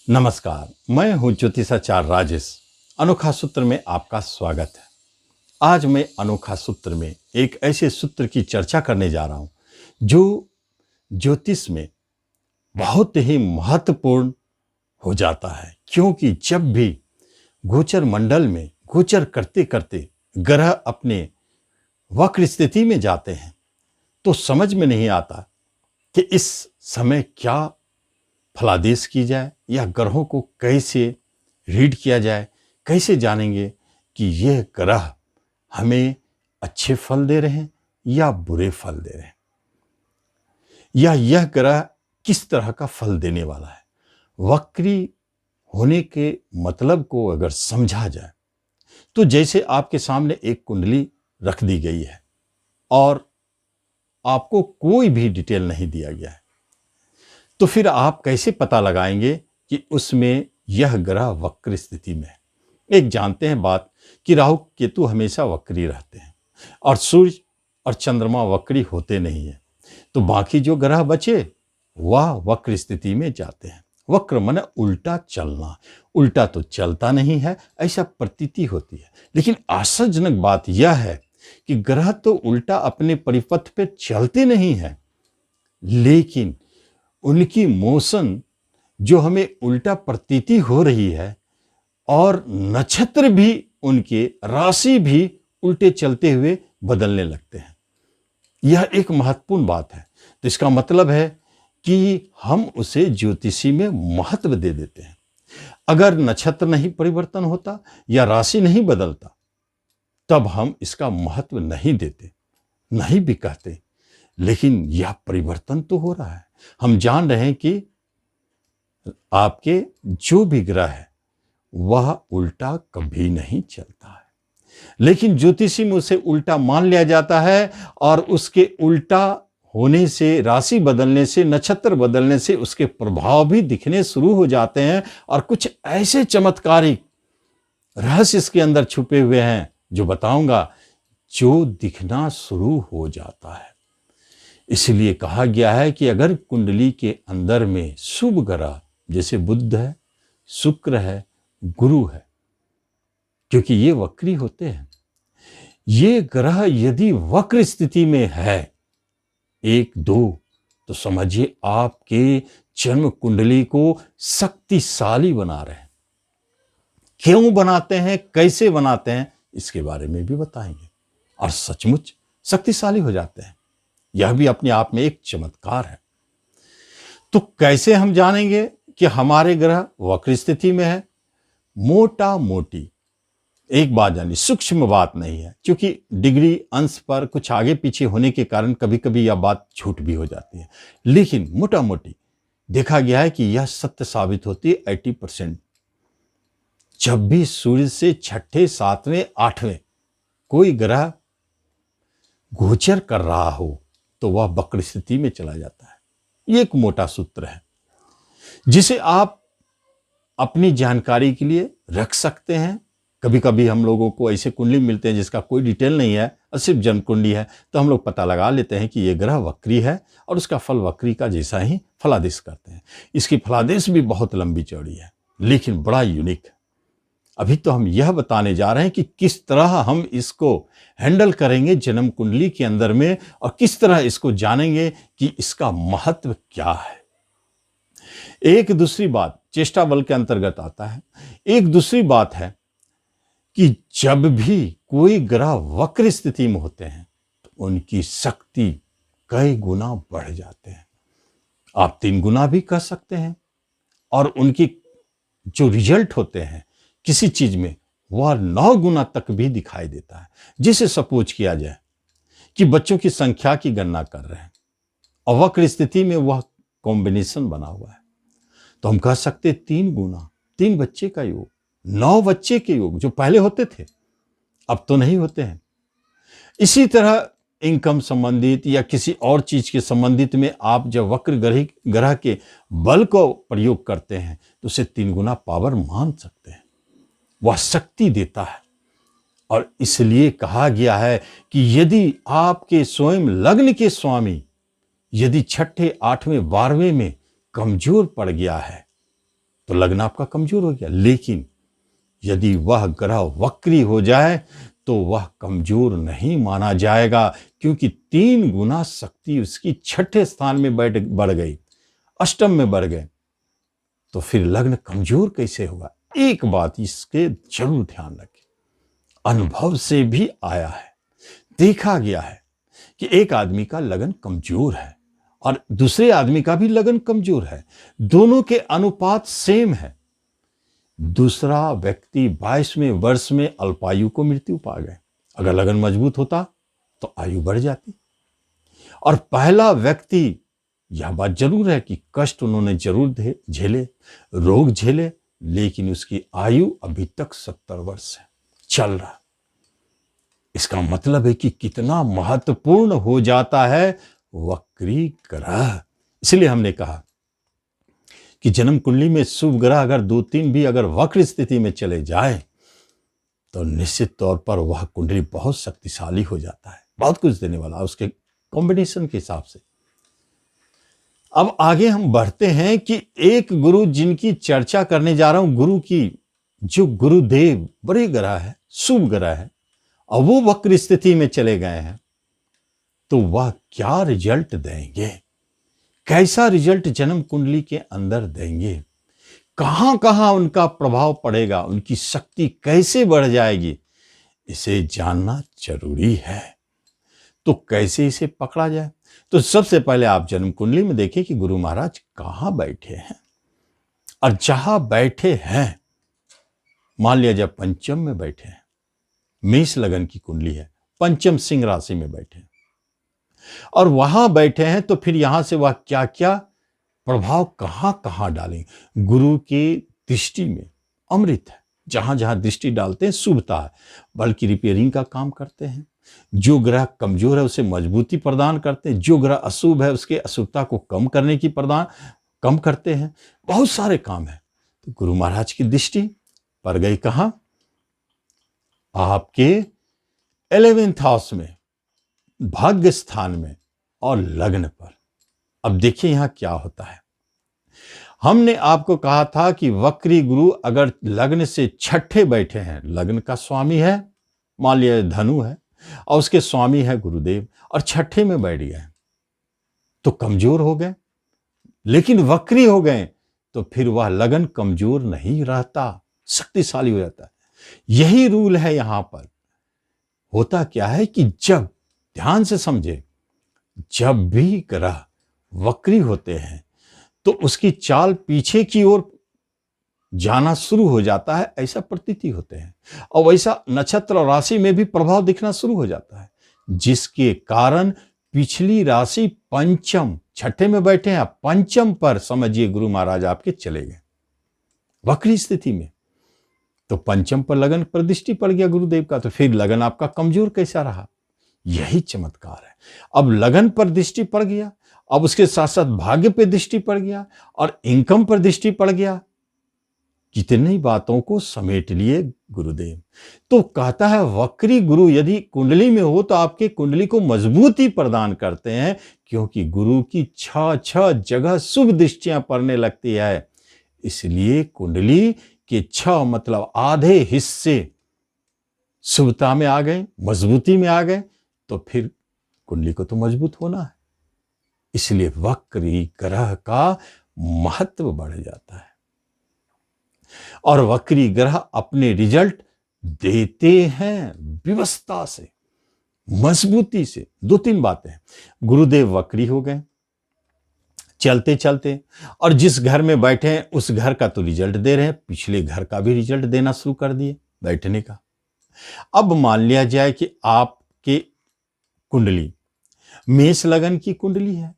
नमस्कार, मैं हूं ज्योतिषाचार्य राजेश। अनोखा सूत्र में आपका स्वागत है। आज मैं अनोखा सूत्र में एक ऐसे सूत्र की चर्चा करने जा रहा हूं जो ज्योतिष में बहुत ही महत्वपूर्ण हो जाता है, क्योंकि जब भी गोचर मंडल में गोचर करते करते ग्रह अपने वक्र स्थिति में जाते हैं तो समझ में नहीं आता कि इस समय क्या फलादेश की जाए या ग्रहों को कैसे रीड किया जाए। कैसे जानेंगे कि यह ग्रह हमें अच्छे फल दे रहे हैं या बुरे फल दे रहे हैं, या यह ग्रह किस तरह का फल देने वाला है। वक्री होने के मतलब को अगर समझा जाए तो जैसे आपके सामने एक कुंडली रख दी गई है और आपको कोई भी डिटेल नहीं दिया गया है, तो फिर आप कैसे पता लगाएंगे कि उसमें यह ग्रह वक्र स्थिति में है। एक जानते हैं बात कि राहु केतु हमेशा वक्री रहते हैं और सूर्य और चंद्रमा वक्री होते नहीं है, तो बाकी जो ग्रह बचे वह वक्र स्थिति में जाते हैं। वक्र माने उल्टा चलना। उल्टा तो चलता नहीं है, ऐसा प्रतीति होती है, लेकिन आश्चर्यजनक बात यह है कि ग्रह तो उल्टा अपने परिपथ पे चलते नहीं है, लेकिन उनकी मोशन जो हमें उल्टा प्रतीति हो रही है और नक्षत्र भी उनके राशि भी उल्टे चलते हुए बदलने लगते हैं। यह एक महत्वपूर्ण बात है। तो इसका मतलब है कि हम उसे ज्योतिषी में महत्व दे देते हैं। अगर नक्षत्र नहीं परिवर्तन होता या राशि नहीं बदलता तब हम इसका महत्व नहीं देते, नहीं भी कहते, लेकिन यह परिवर्तन तो हो रहा है। हम जान रहे हैं कि आपके जो भी ग्रह है वह उल्टा कभी नहीं चलता है, लेकिन ज्योतिषी में उसे उल्टा मान लिया जाता है और उसके उल्टा होने से, राशि बदलने से, नक्षत्र बदलने से उसके प्रभाव भी दिखने शुरू हो जाते हैं और कुछ ऐसे चमत्कारिक रहस्य इसके अंदर छुपे हुए हैं जो बताऊंगा, जो दिखना शुरू हो जाता है। इसलिए कहा गया है कि अगर कुंडली के अंदर में शुभ ग्रह जैसे बुध है, शुक्र है, गुरु है, क्योंकि ये वक्री होते हैं, ये ग्रह यदि वक्र स्थिति में है 1-2, तो समझिए आपके जन्म कुंडली को शक्तिशाली बना रहे हैं। क्यों बनाते हैं, कैसे बनाते हैं, इसके बारे में भी बताएंगे और सचमुच शक्तिशाली हो जाते हैं। यह भी अपने आप में एक चमत्कार है। तो कैसे हम जानेंगे कि हमारे ग्रह वक्र स्थिति में है? मोटा मोटी एक बात जानिए, सूक्ष्म बात नहीं है, क्योंकि डिग्री अंश पर कुछ आगे पीछे होने के कारण कभी कभी यह बात झूठ भी हो जाती है, लेकिन मोटा मोटी देखा गया है कि यह सत्य साबित होती है 80%। जब भी सूर्य से 6ठे, 7वें, 8वें कोई ग्रह गोचर कर रहा हो तो वह वक्र स्थिति में चला जाता है। ये एक मोटा सूत्र है जिसे आप अपनी जानकारी के लिए रख सकते हैं। कभी कभी हम लोगों को ऐसे कुंडली मिलते हैं जिसका कोई डिटेल नहीं है और सिर्फ जन्म कुंडली है, तो हम लोग पता लगा लेते हैं कि ये ग्रह वक्री है और उसका फल वक्री का जैसा ही फलादेश करते हैं। इसकी फलादेश भी बहुत लंबी चौड़ी है, लेकिन बड़ा यूनिक है। अभी तो हम यह बताने जा रहे हैं कि किस तरह हम इसको हैंडल करेंगे जन्म कुंडली के अंदर में और किस तरह इसको जानेंगे कि इसका महत्व क्या है। एक दूसरी बात चेष्टा बल के अंतर्गत आता है। एक दूसरी बात है कि जब भी कोई ग्रह वक्र स्थिति में होते हैं तो उनकी शक्ति कई गुना बढ़ जाते हैं। आप 3 गुना भी कह सकते हैं, और उनकी जो रिजल्ट होते हैं किसी चीज में वह 9 गुना तक भी दिखाई देता है। जिसे सपोज किया जाए कि बच्चों की संख्या की गणना कर रहे हैं और वक्र स्थिति में वह कॉम्बिनेशन बना हुआ है, तो हम कह सकते 3 गुना, 3 बच्चे का योग, 9 बच्चे के योग जो पहले होते थे अब तो नहीं होते हैं। इसी तरह इनकम संबंधित या किसी और चीज के संबंधित में आप जब वक्र ग्रह के बल को प्रयोग करते हैं तो उसे 3 गुना पावर मान सकते हैं। वह शक्ति देता है, और इसलिए कहा गया है कि यदि आपके स्वयं लग्न के स्वामी यदि 6ठे, 8वें, 12वें में कमजोर पड़ गया है तो लग्न आपका कमजोर हो गया। लेकिन यदि वह ग्रह वक्री हो जाए तो वह कमजोर नहीं माना जाएगा, क्योंकि 3 गुना शक्ति उसकी छठे स्थान में बढ़ गई, अष्टम में बढ़ गए, तो फिर लग्न कमजोर कैसे होगा। एक बात इसके जरूर ध्यान रखें, अनुभव से भी आया है, देखा गया है कि एक आदमी का लगन कमजोर है और दूसरे आदमी का भी लगन कमजोर है, दोनों के अनुपात सेम है। दूसरा व्यक्ति 22वें वर्ष में अल्पायु को मृत्यु पा गए। अगर लगन मजबूत होता तो आयु बढ़ जाती। और पहला व्यक्ति, यह बात जरूर है कि कष्ट उन्होंने जरूर झेले, रोग झेले, लेकिन उसकी आयु अभी तक 70 वर्ष है, चल रहा। इसका मतलब है कि कितना महत्वपूर्ण हो जाता है वक्री ग्रह। इसलिए हमने कहा कि जन्म कुंडली में शुभ ग्रह अगर 2-3 भी अगर वक्र स्थिति में चले जाए तो निश्चित तौर पर वह कुंडली बहुत शक्तिशाली हो जाता है, बहुत कुछ देने वाला उसके कॉम्बिनेशन के हिसाब से। अब आगे हम बढ़ते हैं कि एक गुरु जिनकी चर्चा करने जा रहा हूं, गुरु की जो गुरुदेव बड़े ग्रह है, शुभ ग्रह है, और वो वक्र स्थिति में चले गए हैं, तो वह क्या रिजल्ट देंगे, कैसा रिजल्ट जन्म कुंडली के अंदर देंगे, कहां कहां उनका प्रभाव पड़ेगा, उनकी शक्ति कैसे बढ़ जाएगी, इसे जानना जरूरी है। तो कैसे इसे पकड़ा जाए। तो सबसे पहले आप जन्म कुंडली में देखिए कि गुरु महाराज कहां बैठे हैं, और जहां बैठे हैं, मान लिया जब पंचम में बैठे हैं, मेष लगन की कुंडली है, पंचम सिंह राशि में बैठे हैं और वहां बैठे हैं, तो फिर यहां से वह क्या क्या प्रभाव कहां कहां डालेंगे। गुरु की दृष्टि में अमृत है, जहां जहां दृष्टि डालते हैं शुभता है, बल्कि रिपेयरिंग का काम करते हैं। जो ग्रह कमजोर है उसे मजबूती प्रदान करते हैं, जो ग्रह अशुभ है उसके अशुभता को कम करते हैं। बहुत सारे काम है। तो गुरु महाराज की दृष्टि पड़ गई कहां, आपके 11th हाउस में, भाग्य स्थान में और लग्न पर। अब देखिए यहां क्या होता है। हमने आपको कहा था कि वक्री गुरु अगर लग्न से छठे बैठे हैं, लग्न का स्वामी है, मान लिया धनु है और उसके स्वामी है गुरुदेव, और छठे में बैठ गए तो कमजोर हो गए। लेकिन वक्री हो गए तो फिर वह लगन कमजोर नहीं रहता, शक्तिशाली हो जाता है। यही रूल है यहां पर। होता क्या है कि जब, ध्यान से समझे, जब भी ग्रह वक्री होते हैं तो उसकी चाल पीछे की ओर जाना शुरू हो जाता है, ऐसा प्रतीति होते हैं, और वैसा नक्षत्र और राशि में भी प्रभाव दिखना शुरू हो जाता है, जिसके कारण पिछली राशि पंचम, छठे में बैठे हैं, पंचम पर समझिए गुरु महाराज आपके चले गए वक्री स्थिति में। तो पंचम पर लगन पर दृष्टि पड़ गया गुरुदेव का, तो फिर लगन आपका कमजोर कैसा रहा। यही चमत्कार है। अब लगन पर दृष्टि पड़ गया, अब उसके साथ साथ भाग्य पे दृष्टि पड़ गया और इनकम पर दृष्टि पड़ गया। कितनी बातों को समेट लिए गुरुदेव। तो कहता है वक्री गुरु यदि कुंडली में हो तो आपके कुंडली को मजबूती प्रदान करते हैं, क्योंकि गुरु की 6 जगह शुभ दृष्टियां पड़ने लगती है। इसलिए कुंडली के 6 मतलब आधे हिस्से शुभता में आ गए, मजबूती में आ गए, तो फिर कुंडली को तो मजबूत होना है। इसलिए वक्री ग्रह का महत्व बढ़ जाता है और वक्री ग्रह अपने रिजल्ट देते हैं व्यवस्था से, मजबूती से। 2-3 बातें हैं। गुरुदेव वक्री हो गए चलते चलते, और जिस घर में बैठे हैं उस घर का तो रिजल्ट दे रहे हैं, पिछले घर का भी रिजल्ट देना शुरू कर दिए बैठने का। अब मान लिया जाए कि आपके कुंडली मेष लगन की कुंडली है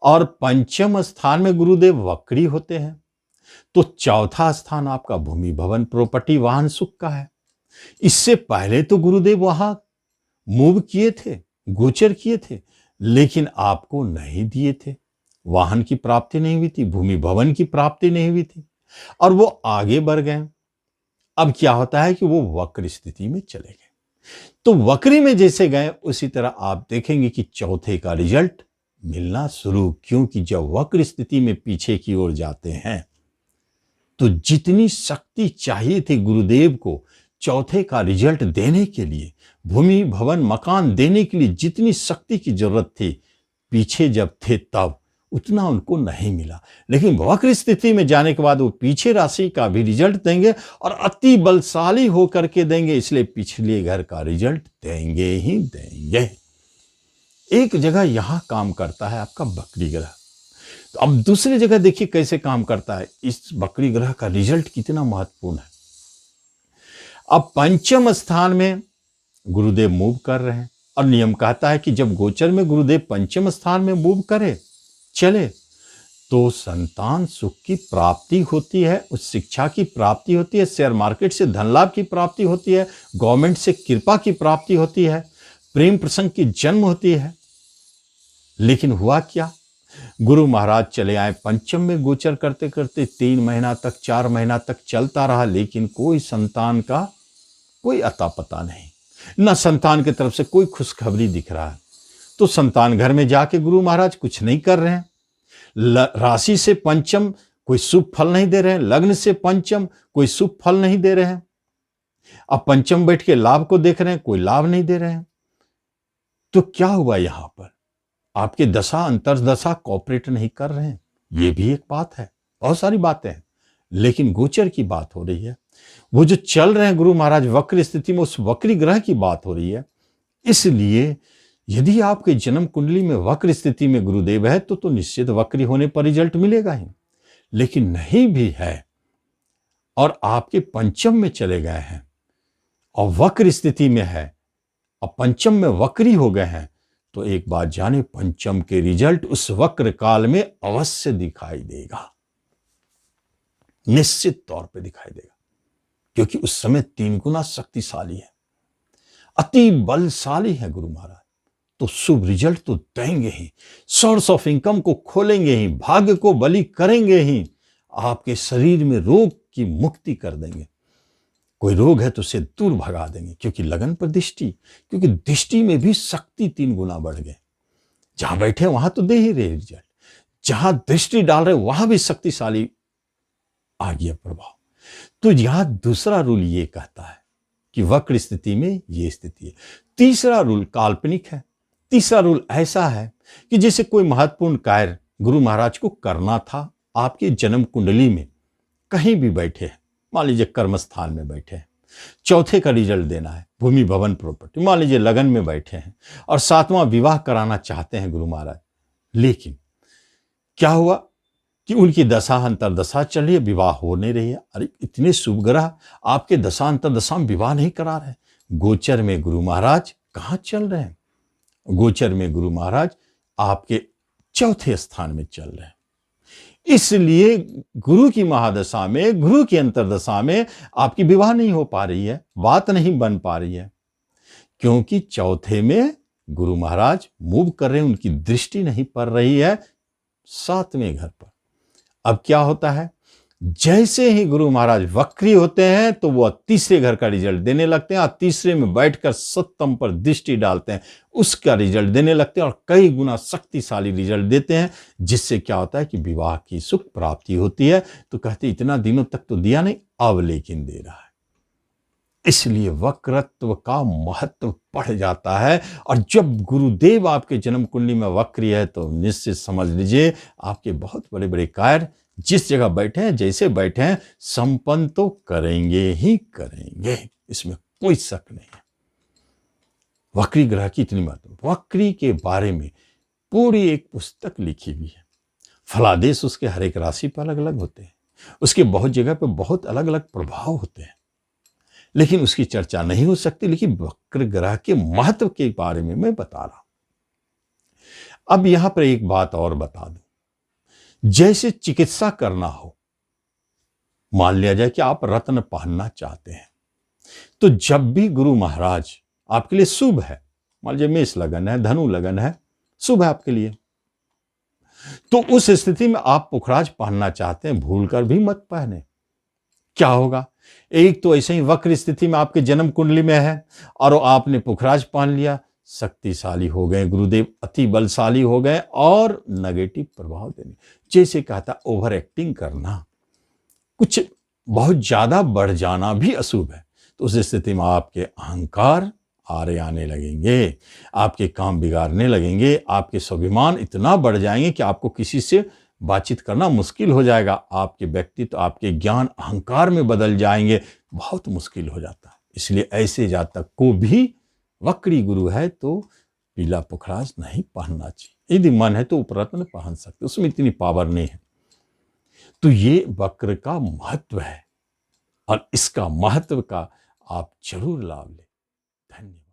और पंचम स्थान में गुरुदेव वक्री होते हैं, तो चौथा स्थान आपका भूमि भवन प्रॉपर्टी वाहन सुख का है। इससे पहले तो गुरुदेव वहां मूव किए थे, गोचर किए थे, लेकिन आपको नहीं दिए थे, वाहन की प्राप्ति नहीं हुई थी, भूमि भवन की प्राप्ति नहीं हुई थी, और वो आगे बढ़ गए। अब क्या होता है कि वो वक्र स्थिति में चले गए। तो वक्री में जैसे गए उसी तरह आप देखेंगे कि चौथे का रिजल्ट मिलना शुरू, क्योंकि जब वक्र स्थिति में पीछे की ओर जाते हैं तो जितनी शक्ति चाहिए थी गुरुदेव को चौथे का रिजल्ट देने के लिए, भूमि भवन मकान देने के लिए जितनी शक्ति की जरूरत थी, पीछे जब थे तब उतना उनको नहीं मिला। लेकिन वक्र स्थिति में जाने के बाद वो पीछे राशि का भी रिजल्ट देंगे और अति बलशाली होकर के देंगे, इसलिए पिछले घर का रिजल्ट देंगे ही देंगे। एक जगह यहां काम करता है आपका वक्री ग्रह, तो अब दूसरी जगह देखिए कैसे काम करता है। इस वक्री ग्रह का रिजल्ट कितना महत्वपूर्ण है। अब पंचम स्थान में गुरुदेव मूव कर रहे हैं और नियम कहता है कि जब गोचर में गुरुदेव पंचम स्थान में मूव करे चले तो संतान सुख की प्राप्ति होती है, उस शिक्षा की प्राप्ति होती है, शेयर मार्केट से धन लाभ की प्राप्ति होती है, गवर्नमेंट से कृपा की प्राप्ति होती है, प्रेम प्रसंग की जन्म होती है। लेकिन हुआ क्या, गुरु महाराज चले आए पंचम में गोचर करते करते 3 महीना तक 4 महीना तक चलता रहा, लेकिन कोई संतान का कोई अता पता नहीं, न संतान की तरफ से कोई खुशखबरी दिख रहा है। तो संतान घर में जाके गुरु महाराज कुछ नहीं कर रहे हैं। राशि से पंचम कोई शुभ फल नहीं दे रहे हैं, लग्न से पंचम कोई शुभ फल नहीं दे रहे हैं। अब पंचम बैठ के लाभ को देख रहे हैं, कोई लाभ नहीं दे रहे हैं। तो क्या हुआ यहां पर, आपके दशा अंतर्दशा कॉपरेट नहीं कर रहे हैं, ये भी एक बात है। बहुत सारी बातें हैं, लेकिन गोचर की बात हो रही है। वो जो चल रहे हैं गुरु महाराज वक्र स्थिति में, उस वक्री ग्रह की बात हो रही है। इसलिए यदि आपके जन्म कुंडली में वक्र स्थिति में गुरुदेव है तो निश्चित वक्री होने पर रिजल्ट मिलेगा ही। लेकिन नहीं भी है और आपके पंचम में चले गए हैं और वक्र स्थिति में है और पंचम में वक्री हो गए हैं, तो एक बात जाने, पंचम के रिजल्ट उस वक्र काल में अवश्य दिखाई देगा, निश्चित तौर पे दिखाई देगा, क्योंकि उस समय 3 गुना शक्तिशाली है, अति बलशाली है गुरु महाराज। तो शुभ रिजल्ट तो देंगे ही, सोर्स ऑफ इनकम को खोलेंगे ही, भाग्य को बली करेंगे ही, आपके शरीर में रोग की मुक्ति कर देंगे। कोई रोग है तो उसे दूर भगा देंगे, क्योंकि लगन पर दृष्टि, क्योंकि दृष्टि में भी शक्ति 3 गुना बढ़ गए। जहां बैठे वहां तो दे ही रहे रिजल्ट, जहां दृष्टि डाल रहे वहां भी शक्तिशाली आ गया प्रभाव। तो यहां दूसरा रूल ये कहता है कि वक्र स्थिति में ये स्थिति है। तीसरा रूल काल्पनिक है। तीसरा रूल ऐसा है कि जैसे कोई महत्वपूर्ण कार्य गुरु महाराज को करना था, आपके जन्म कुंडली में कहीं भी बैठे हैं, मान लीजिए कर्म स्थान में बैठे हैं, चौथे का रिजल्ट देना है, भूमि भवन प्रॉपर्टी, मान लीजिए लगन में बैठे हैं और 7वां विवाह कराना चाहते हैं गुरु महाराज, लेकिन क्या हुआ कि उनकी दशा अंतरदशा चल रही है, विवाह हो नहीं रही है। अरे इतने शुभ ग्रह आपके दशा अंतरदशा में विवाह नहीं करा रहे। गोचर में गुरु महाराज कहाँ चल रहे हैं, गोचर में गुरु महाराज आपके चौथे स्थान में चल रहे हैं। इसलिए गुरु की महादशा में, गुरु की अंतरदशा में आपकी विवाह नहीं हो पा रही है, बात नहीं बन पा रही है, क्योंकि चौथे में गुरु महाराज मूव कर रहे हैं, उनकी दृष्टि नहीं पड़ रही है 7वें घर पर। अब क्या होता है, जैसे ही गुरु महाराज वक्री होते हैं तो वो तीसरे घर का रिजल्ट देने लगते हैं और तीसरे में बैठकर सप्तम पर दृष्टि डालते हैं, उसका रिजल्ट देने लगते हैं और कई गुना शक्तिशाली रिजल्ट देते हैं, जिससे क्या होता है कि विवाह की सुख प्राप्ति होती है। तो कहते इतना दिनों तक तो दिया नहीं, अब लेकिन दे रहा है। इसलिए वक्रत्व का महत्व बढ़ जाता है। और जब गुरुदेव आपके जन्म कुंडली में वक्री है तो निश्चित समझ लीजिए आपके बहुत बड़े बड़े कार्य जिस जगह बैठे हैं, जैसे बैठे हैं, संपन्न तो करेंगे ही करेंगे, इसमें कोई शक नहीं है। वक्री ग्रह की इतनी महत्व, वक्री के बारे में पूरी एक पुस्तक लिखी हुई है। फलादेश उसके हर एक राशि पर अलग अलग होते हैं, उसके बहुत जगह पर बहुत अलग अलग प्रभाव होते हैं, लेकिन उसकी चर्चा नहीं हो सकती। लेकिन वक्र ग्रह के महत्व के बारे में मैं बता रहा हूं। अब यहां पर एक बात और बता दूं, जैसे चिकित्सा करना हो, मान लिया जाए कि आप रत्न पहनना चाहते हैं, तो जब भी गुरु महाराज आपके लिए शुभ है, मान लीजिए मेष लगन है, धनु लगन है, शुभ है आपके लिए, तो उस स्थिति में आप पुखराज पहनना चाहते हैं, भूलकर भी मत पहने। क्या होगा, एक तो ऐसे ही वक्र स्थिति में आपके जन्म कुंडली में है और आपने पुखराज पहन लिया, शक्तिशाली हो गए गुरुदेव, अति बलशाली हो गए और नेगेटिव प्रभाव देने, जैसे कहता ओवर एक्टिंग करना, कुछ बहुत ज़्यादा बढ़ जाना भी अशुभ है। तो उस स्थिति में आपके अहंकार आरे आने लगेंगे, आपके काम बिगाड़ने लगेंगे, आपके स्वाभिमान इतना बढ़ जाएंगे कि आपको किसी से बातचीत करना मुश्किल हो जाएगा। आपके व्यक्तित्व, आपके ज्ञान अहंकार में बदल जाएंगे, बहुत मुश्किल हो जाता है। इसलिए ऐसे जातक को भी वक्री गुरु है तो पीला पुखराज नहीं पहनना चाहिए। यदि मन है तो उपरत्न पहन सकते, उसमें इतनी पावर नहीं है। तो ये वक्र का महत्व है और इसका महत्व का आप जरूर लाभ लें। धन्यवाद।